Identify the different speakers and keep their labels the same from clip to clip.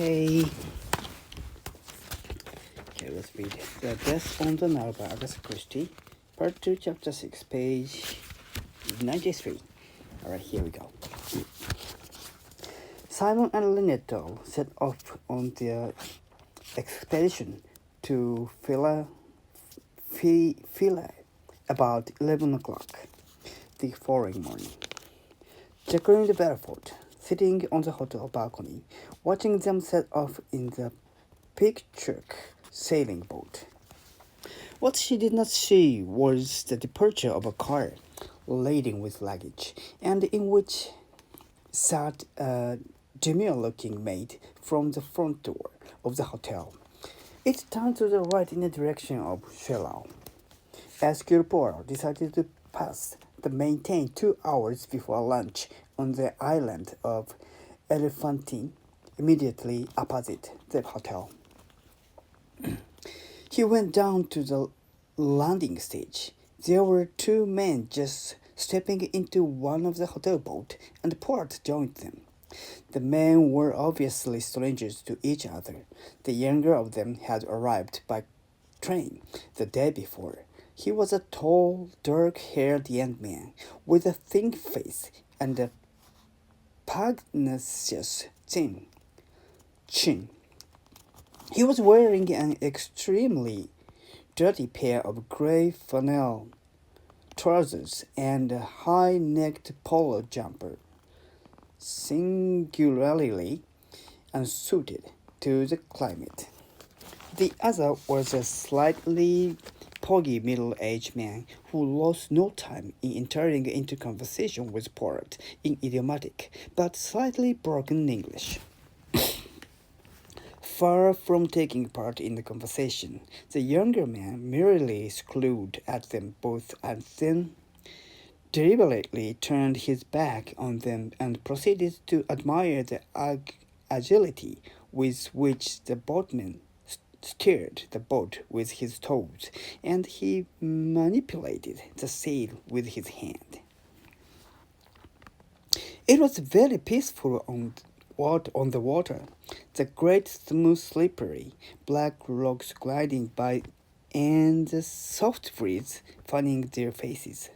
Speaker 1: Okay, let's read The Death on the Nile by Agatha Christie, Part 2, Chapter 6, page 93. Alright, here we go. Simon and Lynetto set off on their expedition to Philae about 11 o'clock the following morning. Jacqueline de Belfort, sitting on the hotel balcony, watching them set off in the picturesque sailing boat. What she did not see was the departure of a car laden with luggage, and in which sat a demure-looking maid from the front door of the hotel. It turned to the right in the direction of Chelau. As Poirot decided to pass the maintained 2 hours before lunch on the island of Elephantine, immediately opposite the hotel. He went down to the landing stage. There were 2 men just stepping into one of the hotel boats, and Poirot joined them. The men were obviously strangers to each other. The younger of them had arrived by train the day before. He was a tall, dark-haired young man with a thin face and a pugnacious chin. He was wearing an extremely dirty pair of grey flannel trousers and a high-necked polo jumper, singularly unsuited to the climate. The other was a slightly foggy middle-aged man who lost no time in entering into conversation with Poirot in idiomatic but slightly broken English. Far from taking part in the conversation, the younger man merely scowled at them both and then deliberately turned his back on them and proceeded to admire the agility with which the boatman steered the boat with his toes, and he manipulated the sail with his hand. It was very peaceful on the water, the great smooth slippery black rocks gliding by and the soft breeze fanning their faces.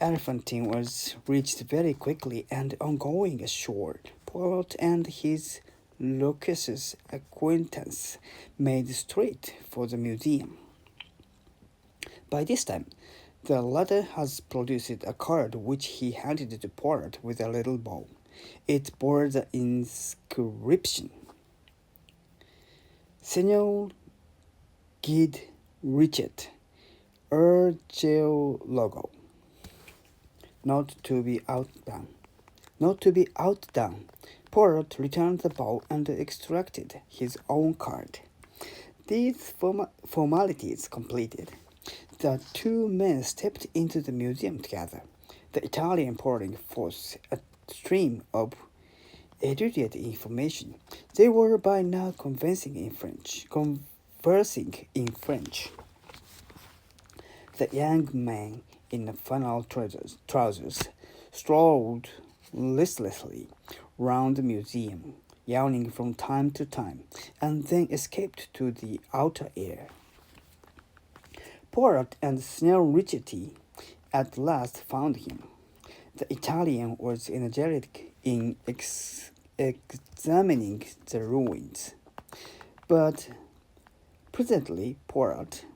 Speaker 1: Elephantine was reached very quickly, and on going ashore, Poirot and his loquacious acquaintance made straight for the museum. By this time, the latter has produced a card which he handed to Poirot with a little bow. It bore the inscription, Senor Guide Richet, Archeologo. Not to be outdone. Poirot returned the bow and extracted his own card. These formalities completed, the 2 men stepped into the museum together, the Italian pouring forth a stream of erudite information. They were by now conversing in French. The young man in the flannel trousers strolled listlessly round the museum, yawning from time to time, and then escaped to the outer air. Poirot and Senor Richetti at last found him. The Italian was energetic in examining the ruins, but presently Poirot,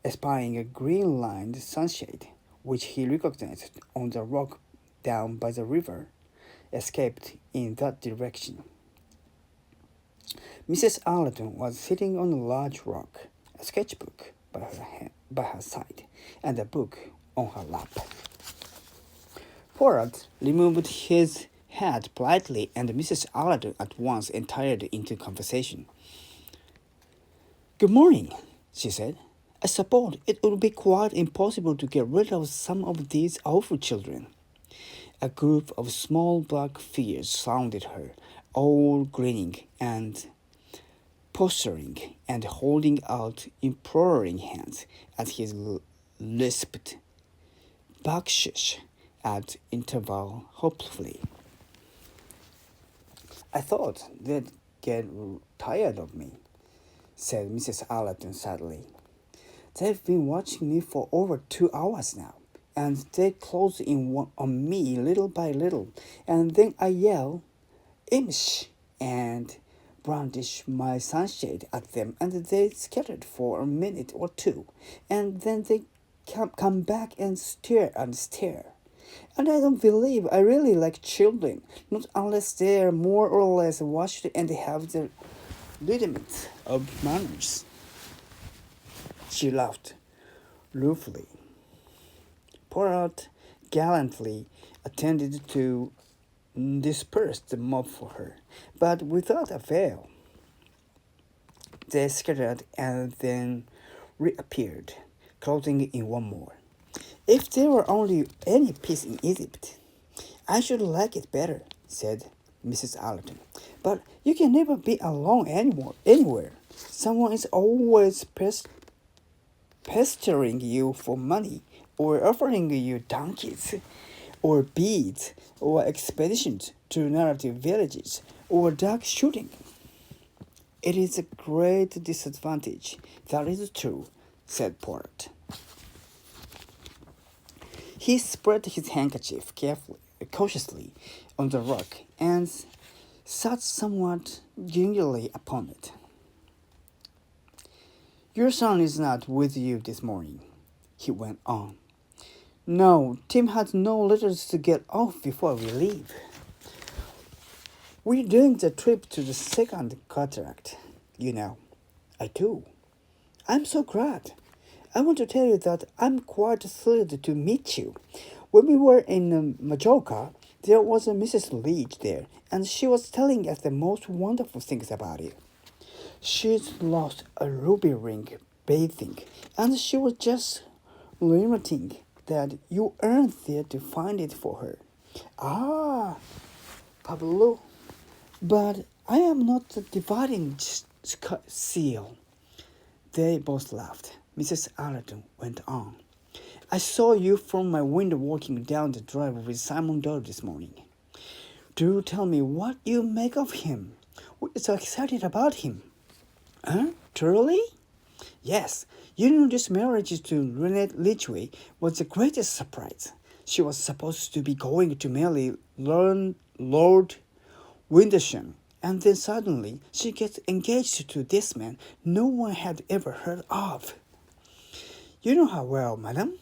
Speaker 1: espying a green-lined sunshade, which he recognized on the rock down by the river, escaped in that direction. Mrs. Allerton was sitting on a large rock, a sketchbook by her side, and a book on her lap. Poirot removed his hat politely, and Mrs. Allerton at once entered into conversation. "Good morning," she said. "I suppose it would be quite impossible to get rid of some of these awful children." A group of small black figures surrounded her, all grinning and posturing and holding out imploring hands as he lisped "Backshish" at interval hopefully. "I thought that get tired of me, said Mrs. Allerton sadly. They've been watching me for over 2 hours now, and they close in on me little by little, and then I yell, Imsh, and brandish my sunshade at them, and they scattered for a minute or two, and then they come back and stare and stare. And I don't believe I really like children, not unless they are more or less washed and have the rudiments of manners. She laughed ruefully. Poirot gallantly attended to disperse the mob for her, but without avail. They scattered and then reappeared, closing in one more. If there were only any peace in Egypt, I should like it better, said Mrs. Allerton. But you can never be alone anywhere. Someone is always pestering you for money, or offering you donkeys, or beads, or expeditions to native villages, or duck shooting. It is a great disadvantage, that is true, said Poirot. He spread his handkerchief cautiously on the rock and sat somewhat gingerly upon it. Your son is not with you this morning, he went on. No, Tim had no letters to get off before we leave. We're doing the trip to the second cataract, you know. I do. I'm so glad. I want to tell you that I'm quite thrilled to meet you. When we were in Majorca, there was a Mrs. Leach there, and she was telling us the most wonderful things about you. She's lost a ruby ring bathing, and she was just lamenting that you weren't there to find it for her. Ah, Pablo, but I am not the dividing seal. They both laughed. Mrs. Allerton went on. I saw you from my window walking down the drive with Simon Doyle this morning. Do tell me what you make of him. We're so excited about him. Huh? Truly? Yes. You know, this marriage to Renette Litchway was the greatest surprise. She was supposed to be going to marry Lord Windlesham, and then suddenly she gets engaged to this man no one had ever heard of. You know her well, madam?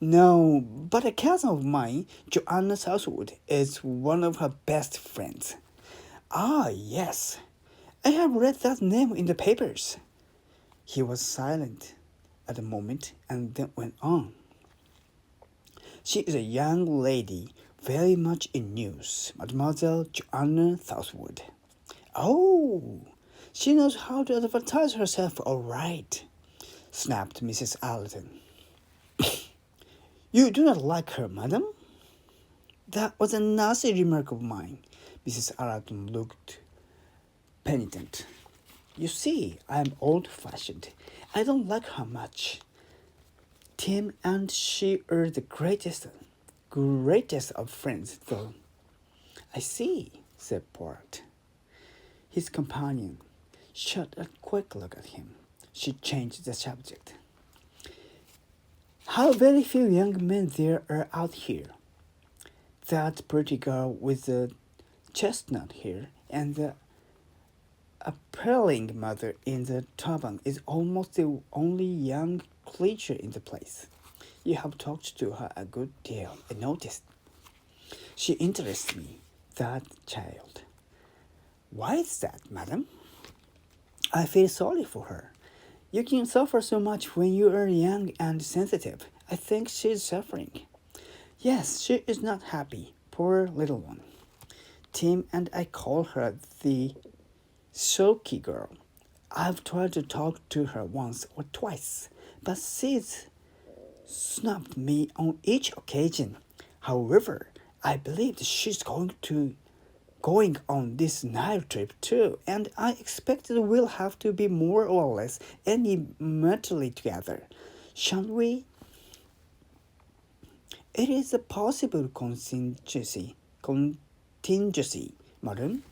Speaker 1: No, but a cousin of mine, Joanna Southwood, is one of her best friends. Ah, yes. I have read that name in the papers. He was silent at a moment and then went on. She is a young lady very much in news, Mademoiselle Joanna Southwood. Oh, she knows how to advertise herself all right, snapped Mrs. Allerton. You do not like her, madam? That was a nasty remark of mine. Mrs. Allerton looked penitent. You see, I am old-fashioned. I don't like her much. Tim and she are the greatest of friends, though. I see, said Poirot. His companion shot a quick look at him. She changed the subject. How very few young men there are out here. That pretty girl with the chestnut hair and the appealing mother in the turban is almost the only young creature in the place. You have talked to her a good deal, I noticed. She interests me, that child. Why is that, madam? I feel sorry for her. You can suffer so much when you are young and sensitive. I think she is suffering. Yes, she is not happy, poor little one. Tim and I call her the sulky girl. I've tried to talk to her once or twice, but she's snubbed me on each occasion. However, I believe she's going on this Nile trip too, and I expect we'll have to be more or less mentally together. Shan't we? It is a possible contingency, madam.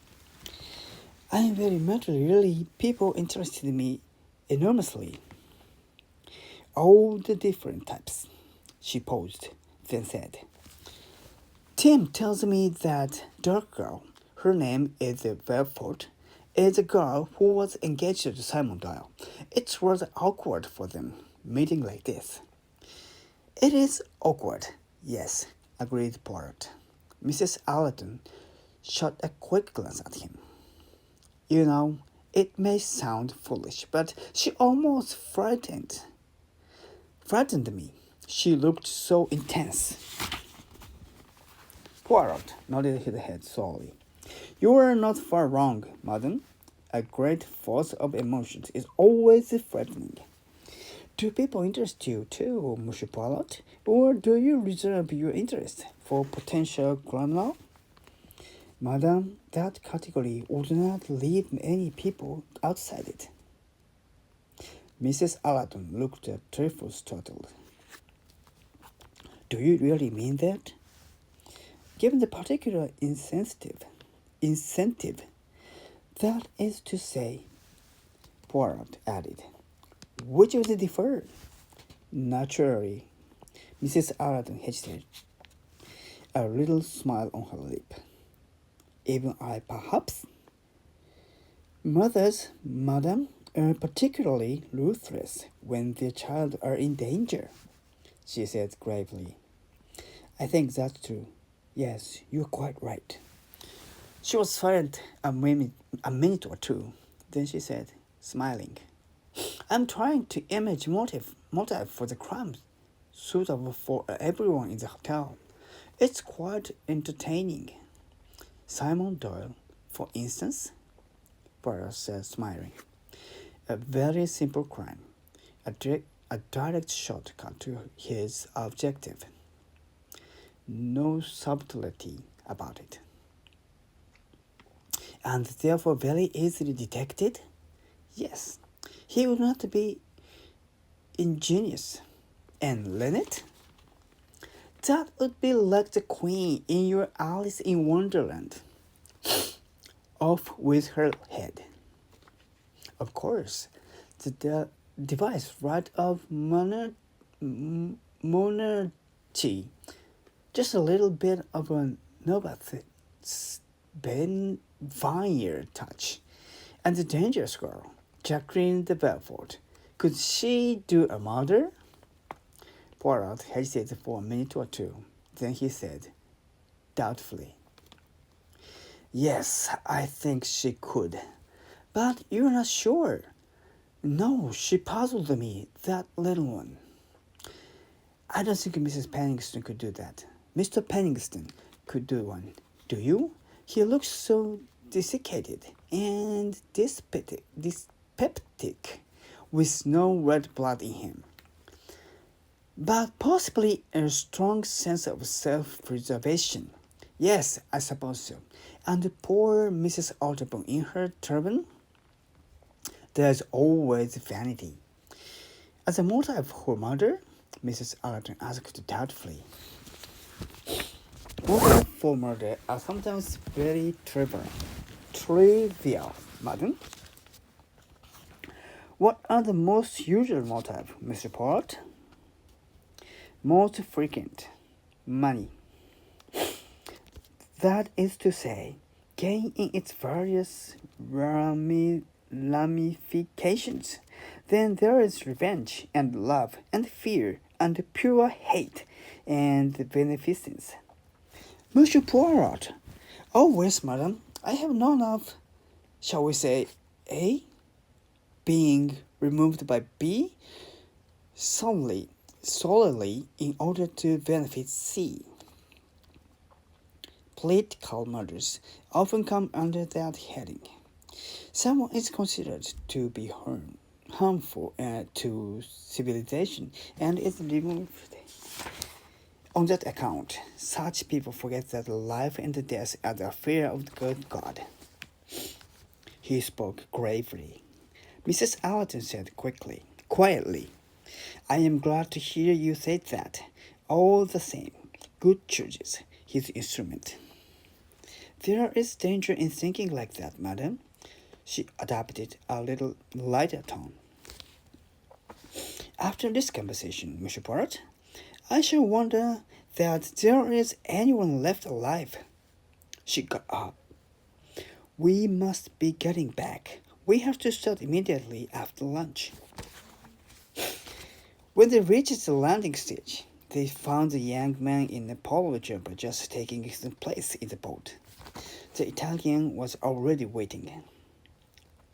Speaker 1: I am very materially. People interested me enormously. All the different types. She paused, then said, Tim tells me that dark girl, her name is Belfort, is a girl who was engaged to Simon Nile. It's rather awkward for them, meeting like this. It is awkward, yes, agreed Poirot. Mrs. Allerton shot a quick glance at him. You know, it may sound foolish, but she almost frightened me. She looked so intense. Poirot nodded his head slowly. You are not far wrong, madam. A great force of emotions is always frightening. Do people interest you too, Monsieur Poirot? Or do you reserve your interest for potential criminal? Madam, that category would not leave any people outside it. Mrs. Allerton looked a trifle startled. Do you really mean that? Given the particular incentive, that is to say, Poirot added, which would differ? Naturally, Mrs. Allerton hesitated, a little smile on her lip. Even I, perhaps? Mothers, madam, are particularly ruthless when their child are in danger, she said gravely. I think that's true. Yes, you're quite right. She was silent a minute or two. Then she said, smiling, I'm trying to image motive for the crime suitable for everyone in the hotel. It's quite entertaining. Simon Doyle, for instance, Poirot said, smiling. A very simple crime, a direct shortcut to his objective. No subtlety about it. And therefore very easily detected? Yes, he would not be ingenious. And Lynette? That would be like the queen in your Alice in Wonderland. Off with her head. Of course, the device right of monarchy. Just a little bit of a novice Ben Vineyard touch. And the dangerous girl, Jacqueline de Belfort. Could she do a murder? Poirot hesitated for a minute or two. Then he said, doubtfully, Yes, I think she could. But you're not sure. No, she puzzled me, that little one. I don't think Mrs. Penningston could do that. Mr. Penningston could do one. Do you? He looks so desiccated and dyspeptic, with no red blood in him. But possibly a strong sense of self-preservation. Yes, I suppose so. And poor Mrs. Otterburn in her turban? There's always vanity. As a motive for murder? Mrs. Allerton asked doubtfully. Motives for murder are sometimes very trivial, madam. What are the most usual motives, Mr. Poirot? Most frequent, money. That is to say, gain in its various ramifications. Then there is revenge and love and fear and pure hate and beneficence. Monsieur Poirot. Oh, yes, madam. I have known of, shall we say, A being removed by B solely in order to benefit C. Political murders often come under that heading. Someone is considered to be harmful to civilization and is removed. On that account, such people forget that life and death are the affair of the good God. He spoke gravely. Mrs. Allerton said quietly, I am glad to hear you say that. All the same, good chooses his instrument. There is danger in thinking like that, madam. She adopted a little lighter tone. After this conversation, Mr. Poirot, I shall wonder that there is anyone left alive. She got up. We must be getting back. We have to start immediately after lunch. When they reached the landing stage, they found the young man in a polo jumper just taking his place in the boat. The Italian was already waiting.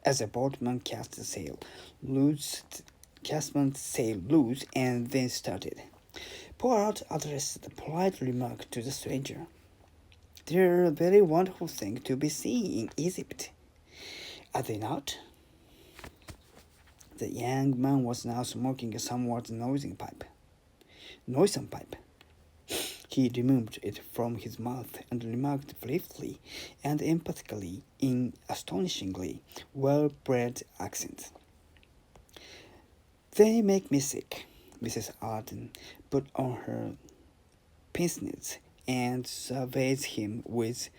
Speaker 1: As the boatman cast sail loose and then started, Poirot addressed a polite remark to the stranger. "They're a very wonderful thing to be seen in Egypt, are they not?" The young man was now smoking a somewhat noisome pipe. He removed it from his mouth and remarked briefly and emphatically in astonishingly well-bred accent. "They make me sick." Mrs. Arden put on her pince-nez and surveyed him with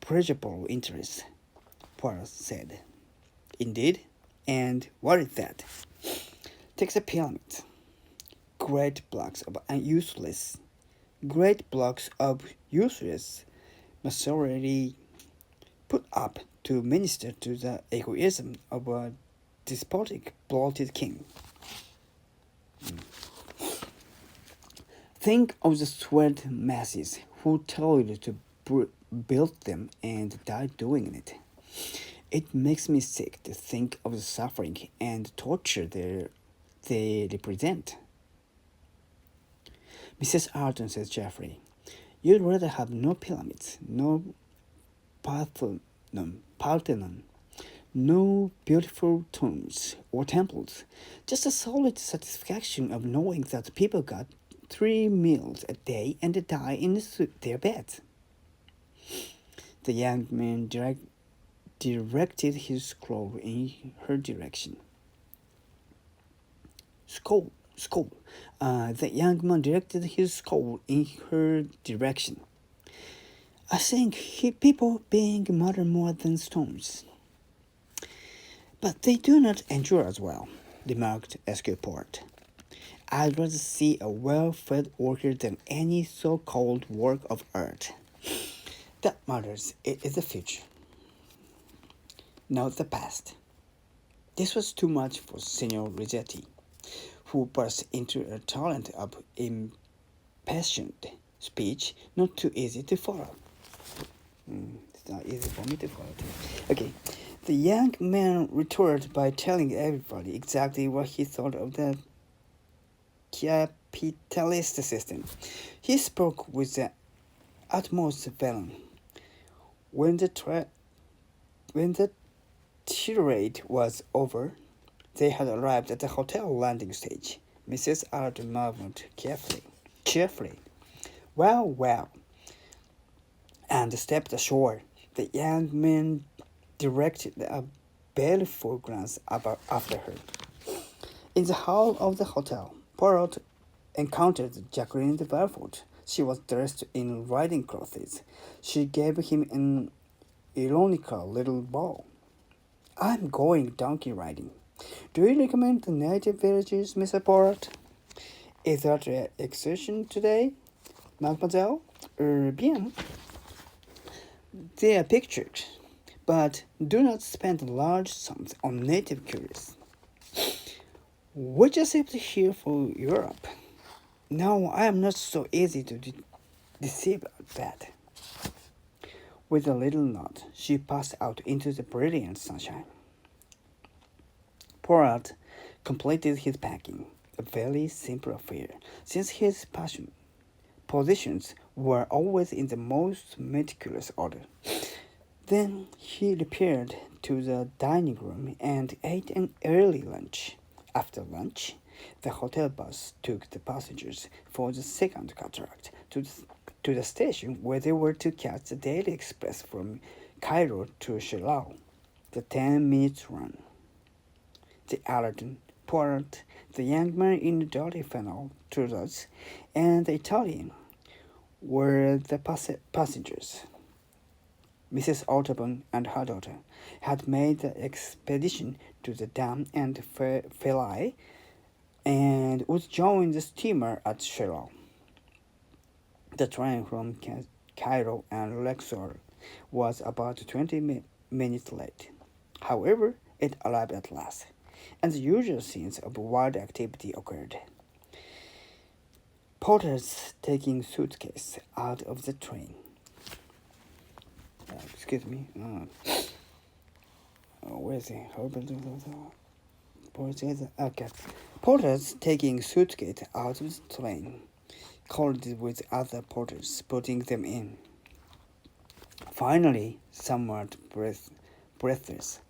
Speaker 1: pleasurable interest. Poirot said, "Indeed? And what is that?" "Take the pyramid. Great blocks of useless masonry put up to minister to the egoism of a despotic, bloated king. Think of the sweat masses who toiled to build them and died doing it. It makes me sick to think of the suffering and torture they represent." "Mrs. Arden," said Geoffrey, "you'd rather have no pyramids, no Parthenon, no beautiful tombs or temples, just the solid satisfaction of knowing that people got 3 meals a day and die in their beds." The young man directed his scroll in her direction. The young man directed his scroll in her direction. "I think people being murdered more than stones. But they do not endure as well," remarked Escaport. "I'd rather see a well-fed worker than any so-called work of art. That matters. It is the future, not the past." This was too much for Signor Rossetti, who burst into a torrent of impassioned speech not too easy to follow. It's not easy for me to follow too. Okay. The young man retorted by telling everybody exactly what he thought of the capitalist system. He spoke with the utmost venom. When the tirade was over, they had arrived at the hotel landing stage. Mrs. Arden murmured cheerfully, "Well, well," and stepped ashore. The young man directed a baleful glance after her. In the hall of the hotel, Poirot encountered Jacqueline de Villefort. She was dressed in riding clothes. She gave him an ironical little bow. "I'm going donkey riding. Do you recommend the native villages, Mr. Poirot? Is that an excursion today, mademoiselle? Bien. They are pictured, but do not spend large sums on native curios. We just shipped here for Europe. No, I am not so easy to deceive at that." With a little nod, she passed out into the brilliant sunshine. Poirot completed his packing, a very simple affair, since his positions were always in the most meticulous order. Then he repaired to the dining room and ate an early lunch. After lunch, the hotel bus took the passengers for the second cataract to the station where they were to catch the daily express from Cairo to Shiloh, the 10-minute run. The Aladdin, Poirot, the young man in the dirty flannel trousers, and the Italian were the passengers. Mrs. Audubon and her daughter had made the expedition to the dam and Philae and would join the steamer at Shiloh. The train from Cairo and Luxor was about 20 minutes late. However, it arrived at last, and the usual scenes of wild activity occurred. Porters taking suitcases out of the train. Excuse me. Where is it? Okay. Porters taking suitcases out of the train, called with other porters, putting them in. Finally, somewhat breathless,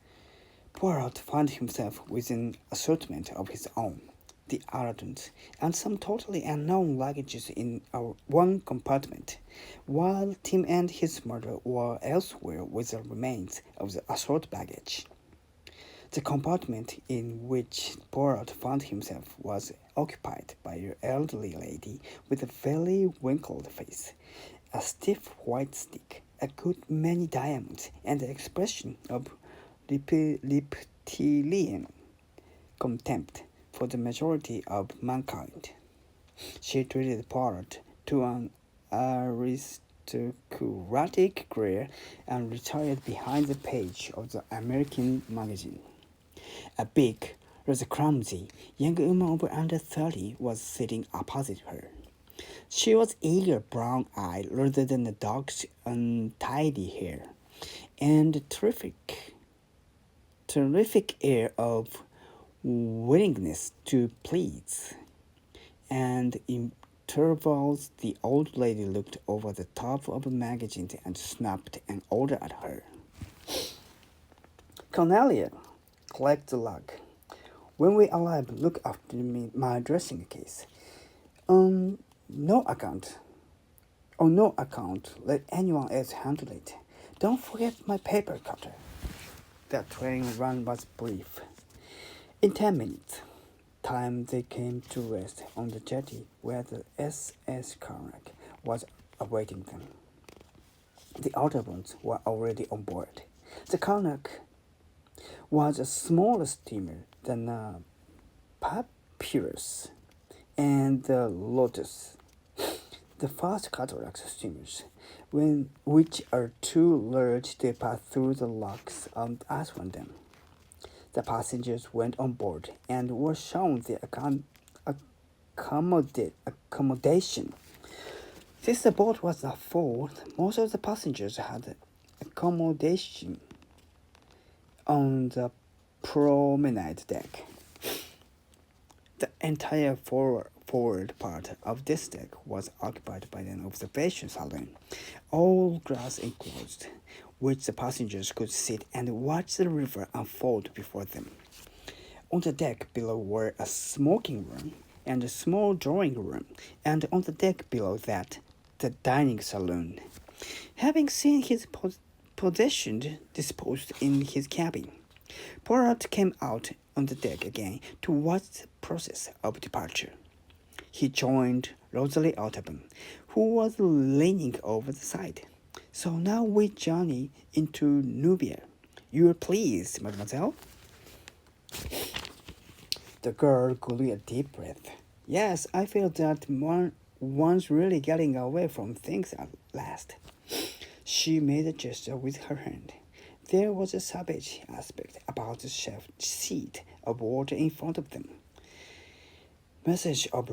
Speaker 1: Poirot found himself with an assortment of his own, the Ireland's, and some totally unknown luggages in one compartment, while Tim and his mother were elsewhere with the remains of the assorted baggage. The compartment in which Poirot found himself was occupied by an elderly lady with a very wrinkled face, a stiff white stick, a good many diamonds, and an expression of reptilian contempt for the majority of mankind. She treated Poirot to an aristocratic glare and retired behind the page of the American magazine. A big, rather clumsy young woman of under 30 was sitting opposite her. She was eager brown-eyed rather than the dog's untidy hair, and a terrific air of willingness to please. And in intervals, the old lady looked over the top of a magazine and snapped an order at her. Cornelia, collect the lug. When we arrive, look after my dressing case. On no account, let anyone else handle it. Don't forget my paper cutter. The train run was brief. In 10 minutes' time, they came to rest on the jetty where the SS Karnak was awaiting them. The Audubons were already on board. The Karnak was a smaller steamer than the Papyrus and the Lotus, the fast cataract steamers, which are too large to pass through the locks on Aswan. The passengers went on board and were shown the accommodation. Since the boat was not full, most of the passengers had accommodation on the promenade deck. The entire forward part of this deck was occupied by an observation saloon, all glass enclosed, which the passengers could sit and watch the river unfold before them. On the deck below were a smoking room and a small drawing room, and on the deck below that, the dining saloon. Having seen his possessions disposed in his cabin, Poirot came out on the deck again to watch the process of departure. He joined Rosalie Audubon, who was leaning over the side. So now we journey into Nubia. You are pleased, mademoiselle? The girl drew a deep breath. Yes, I feel that one's really getting away from things at last. She made a gesture with her hand. There was a savage aspect about the sheet of water in front of them. Masses of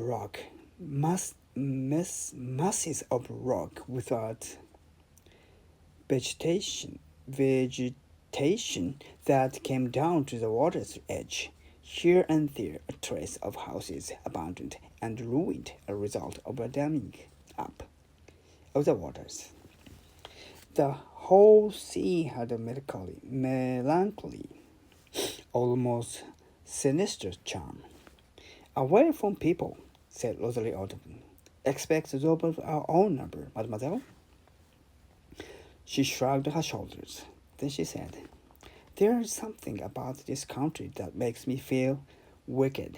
Speaker 1: rock without vegetation that came down to the water's edge. Here and there a trace of houses abandoned and ruined as a result of a damming up of the waters. The whole scene had a melancholy, almost sinister charm. Away from people, said Rosalie Audubon. Expect those of our own number, mademoiselle? She shrugged her shoulders. Then she said, There is something about this country that makes me feel wicked.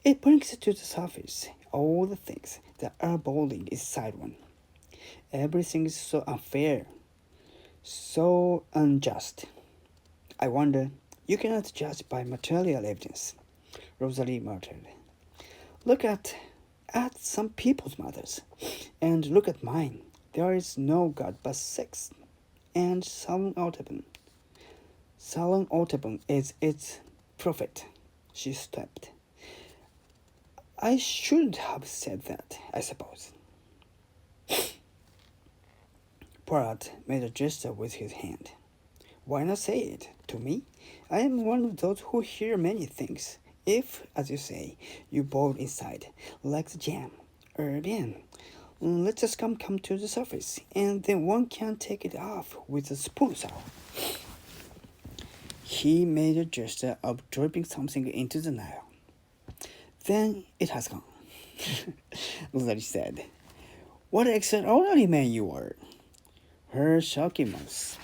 Speaker 1: It brings to the surface all the things that are boiling inside one. Everything is so unfair, So unjust. I wonder, you cannot judge by material evidence, Rosalie muttered. Look at some people's mothers, and look at mine. There is no God but sex, and Salon Audubon. Salon Audubon is its prophet, she snapped. I should have said that, I suppose. Poirot made a gesture with his hand. Why not say it to me? I am one of those who hear many things. If, as you say, you boil inside, like the jam, bien, let us come to the surface, and then one can take it off with a spoon saw. He made a gesture of dropping something into the Nile. Then it has gone, Rosalie said. What an extraordinary man you are. Her shocking mouth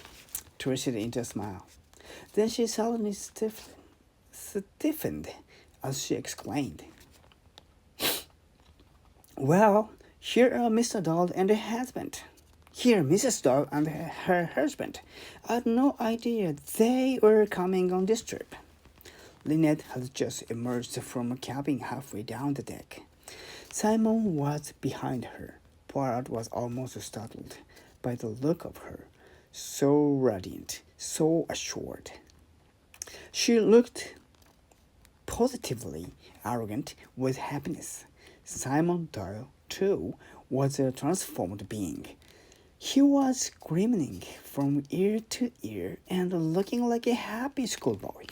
Speaker 1: twisted into a smile. Then she suddenly stiffened as she exclaimed, Well, here are Mr. Doll and her husband. Here, Mrs. Doll and her husband. I had no idea they were coming on this trip. Lynette had just emerged from a cabin halfway down the deck. Simon was behind her. Poirot was almost startled by the look of her, so radiant, so assured. She looked positively arrogant with happiness. Simon Doyle, too, was a transformed being. He was grinning from ear to ear and looking like a happy schoolboy.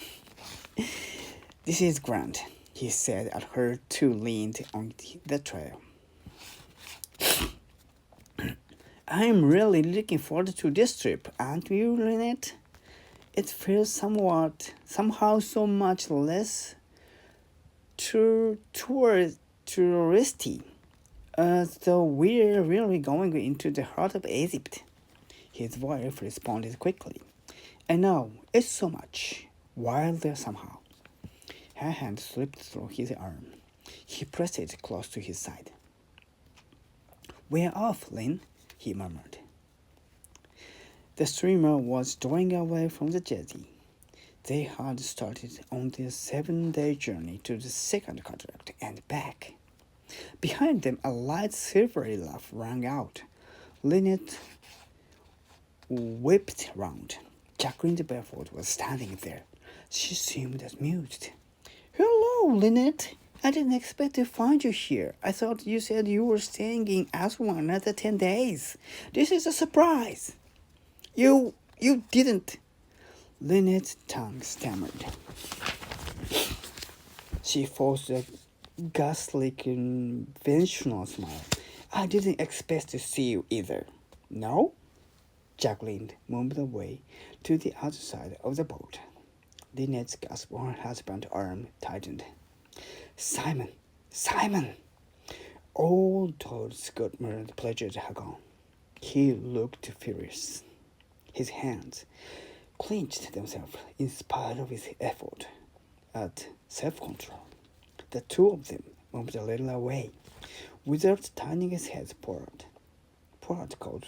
Speaker 1: This is grand, he said as her two leaned on the trail. I'm really looking forward to this trip, aren't you, Lynette? It feels somehow so much less touristy, as though we're really going into the heart of Egypt. His wife responded quickly. I know, it's so much wilder somehow. Her hand slipped through his arm. He pressed it close to his side. We're off, Lynn, he murmured. The steamer was drawing away from the jetty. They had started on their 7-day journey to the second cataract and back. Behind them, a light silvery laugh rang out. Lynette whipped round. Jacqueline the Barefoot was standing there. She seemed amused. Hello, Lynette. I didn't expect to find you here. I thought you said you were staying in Aswan another 10 days. This is a surprise. You didn't. Lynette's tongue stammered. She forced a ghastly conventional smile. I didn't expect to see you either. No? Jacqueline moved away to the other side of the boat. Lynette's grasp on her husband's arm tightened. Simon! Simon! All Toad's good-humoured pleasures had gone. He looked furious. His hands clenched themselves in spite of his effort at self-control. The two of them moved a little away, without turning his head forward. Poirot called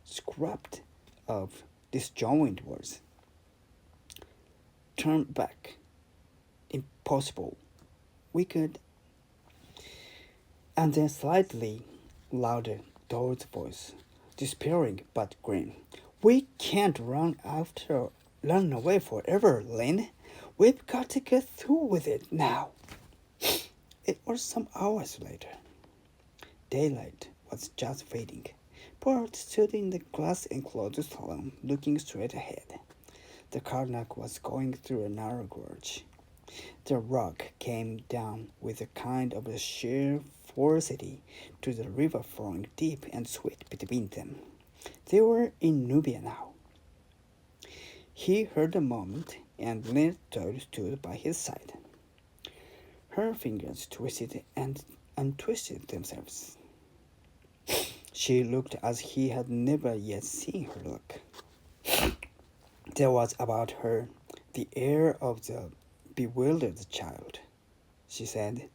Speaker 1: scrapped of disjointed words. Turn back. Impossible. We could. And then slightly louder, Dora's voice, despairing but grim. We can't run away forever, Lynn. We've got to get through with it now. It was some hours later. Daylight was just fading. Poirot stood in the glass-enclosed salon, looking straight ahead. The Karnak was going through a narrow gorge. The rock came down with a kind of a sheer ferocity to the river flowing deep and sweet between them. They were in Nubia now. He heard a moment, and Lynette stood by his side. Her fingers twisted and untwisted themselves. She looked as he had never yet seen her look. There was about her the air of the bewildered child. She said,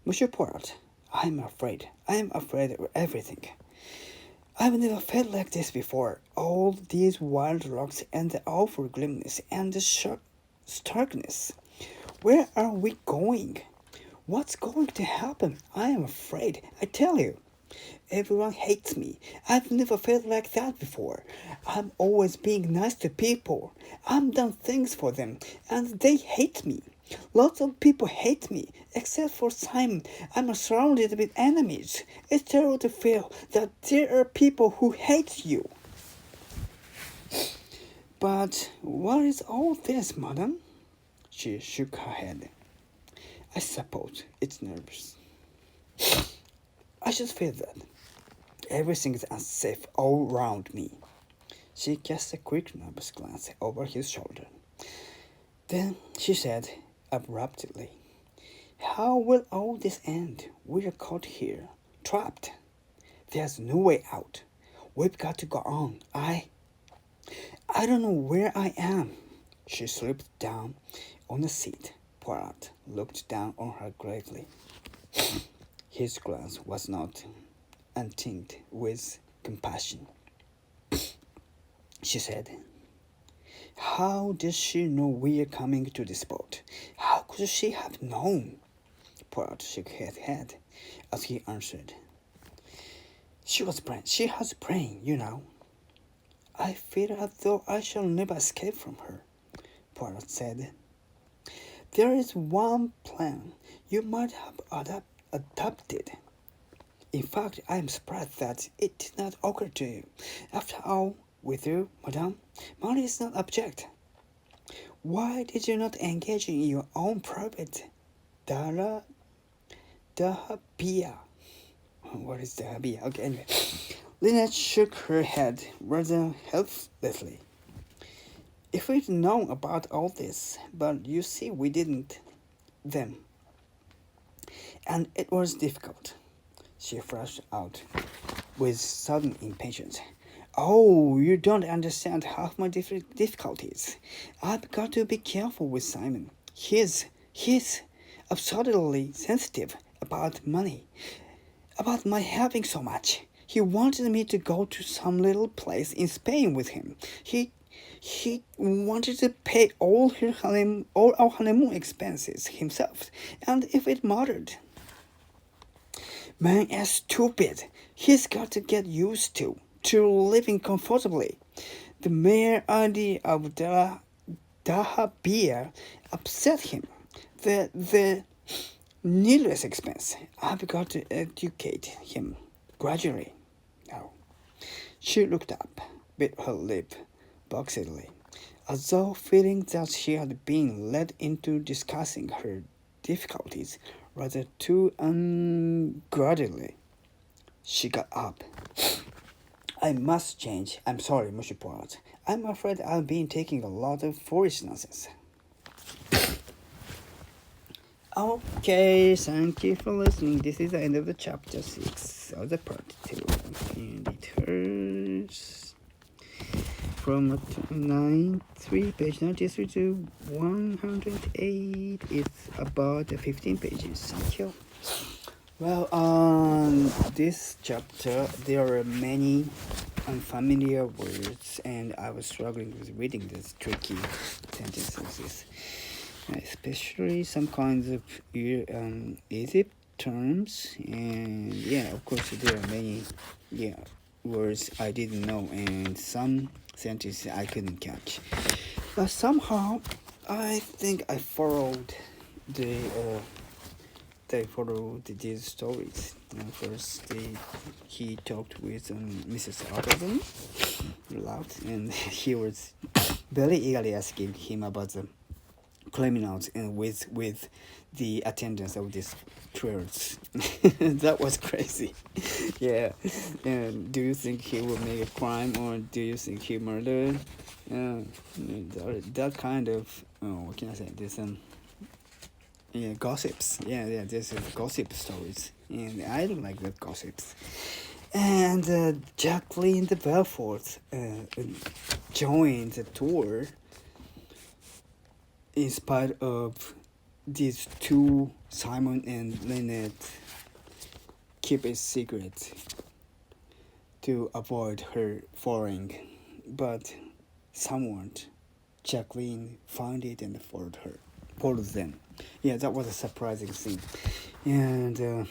Speaker 1: Monsieur Poirot, I am afraid of everything. I've never felt like this before. All these wild rocks and the awful grimness and the starkness. Where are we going? What's going to happen? I am afraid, I tell you. Everyone hates me. I've never felt like that before. I'm always being nice to people. I've done things for them, and they hate me. Lots of people hate me, except for Simon. I'm surrounded with enemies. It's terrible to feel that there are people who hate you. But what is all this, madam? She shook her head. I suppose it's nervous. I just feel that everything is unsafe all around me. She cast a quick nervous glance over his shoulder. Then she said abruptly, How will all this end? We're caught here, trapped. There's no way out. We've got to go on. I don't know where I am. She slipped down on the seat. Poirot looked down on her gravely. His glance was not untinged with compassion. She said, How does she know we are coming to this boat? How could she have known? Poirot shook his head as he answered. She has brain, you know. I feel as though I shall never escape from her, Poirot said. There is one plan you might have adopted. In fact, I am surprised that it did not occur to you. After all, with you, madame, money is not object. Why did you not engage in your own private dahabia? What is dahabia? Okay, anyway. Lynette shook her head rather helplessly. If we'd known about all this, but you see we didn't then. And it was difficult, she flashed out with sudden impatience. Oh, you don't understand half my difficulties. I've got to be careful with Simon. He's absurdly sensitive about money, about my having so much. He wanted me to go to some little place in Spain with him. He wanted to pay all our honeymoon expenses himself, and if it mattered. Man is stupid. He's got to get used to living comfortably. The mere idea of dahabia upset him. The needless expense. I've got to educate him gradually. Now, she looked up, bit her lip boxedly, as though feeling that she had been led into discussing her difficulties rather too ungradually. She got up. I must change. I'm sorry, Monsieur Poirot. I'm afraid I've been taking a lot of foolish nonsense. Okay, thank you for listening. This is the end of the chapter 6 of the part 2. And it hurts from page 93 to 108. It's about 15 pages. Thank you. Well, on this chapter, there are many unfamiliar words, and I was struggling with reading these tricky sentences, especially some kinds of Egypt terms, and yeah, of course, there are many words I didn't know, and some sentences I couldn't catch. But somehow, I think I followed these stories. First, he talked with Mrs. Arterton loud, and he was very eagerly asking him about the criminals and with the attendance of these tourists. That was crazy. Yeah. And do you think he will make a crime, or do you think he murdered? That kind of what can I say? There's gossips. There's gossip stories, and I don't like that gossips. And Jacqueline de Belfort joined the tour in spite of these two, Simon and Lynette, keep it secret to avoid her falling, but someone, Jacqueline, found it and followed them. Yeah, that was a surprising thing. And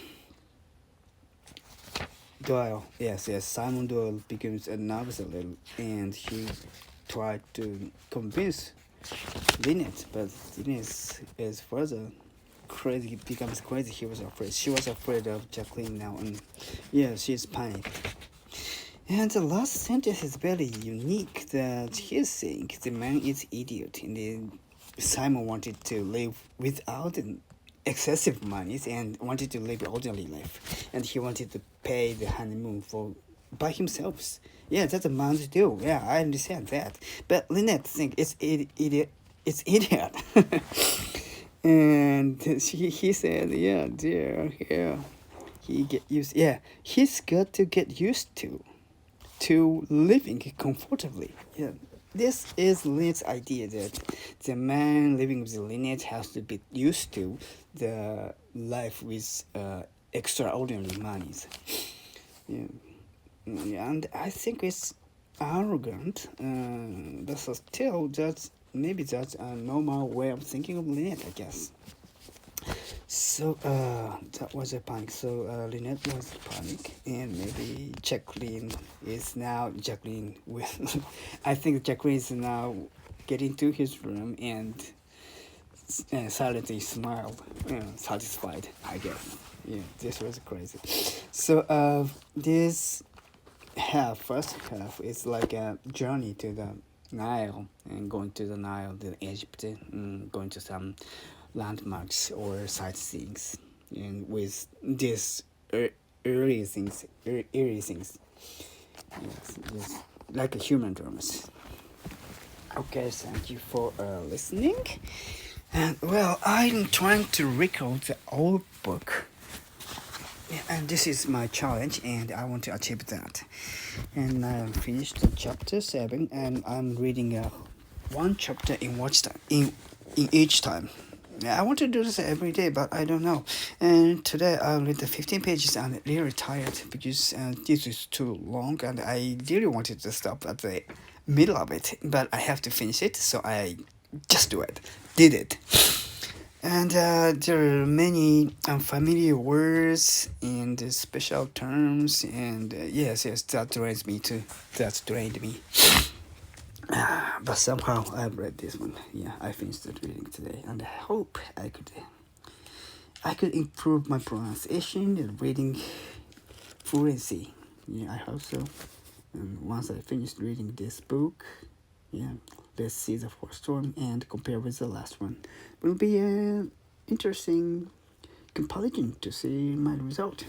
Speaker 1: Doyle, yes, Simon Doyle becomes nervous a little, and he tried to convince Lynette, but Lynette is further crazy, becomes crazy. She was afraid of Jacqueline now, and yeah, she's panicked. And the last sentence is very unique, that he's saying the man is idiot, and then Simon wanted to live without excessive money and wanted to live ordinary life, and he wanted to pay the honeymoon by himself. Yeah, that's a man's do. Yeah, I understand that. But Lynette thinks it's idiot. It's idiot. And he said, yeah, dear, yeah. He's got to get used to living comfortably. Yeah. This is Lynette's idea, that the man living with Lynette has to be used to the life with extraordinary monies. Yeah. And I think it's arrogant. That's maybe that's a normal way of thinking of Lynette, I guess. So that was a panic. So Lynette was panic, and maybe Jacqueline with I think Jacqueline is now getting to his room and silently smiled, satisfied, I guess. Yeah, this was crazy. So this first half is like a journey to the Nile, and going to the Nile, to Egypt, going to some landmarks or sightseeings, and with these eerie things. Yes, just like a human dramas. Okay, thank you for listening. And well, I'm trying to record the old book. Yeah, and this is my challenge, and I want to achieve that. And I finished chapter 7, and I'm reading one chapter in each time. Yeah, I want to do this every day, but I don't know. And today I read the 15 pages and I'm really tired because this is too long, and I really wanted to stop at the middle of it, but I have to finish it, so I just did it. And there are many unfamiliar words and special terms, and yes, that drained me. But somehow I've read this one. Yeah, I finished the reading today, and I hope I could improve my pronunciation and reading fluency. Yeah, I hope so. And once I finished reading this book, yeah, let's see the first one and compare with the last one. It will be an interesting comparison to see my result.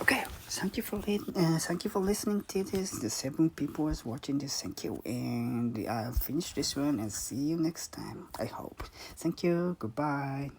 Speaker 1: Okay, thank you for listening to this. The 7 people is watching this. Thank you, and I'll finish this one and see you next time, I hope. Thank you. Goodbye.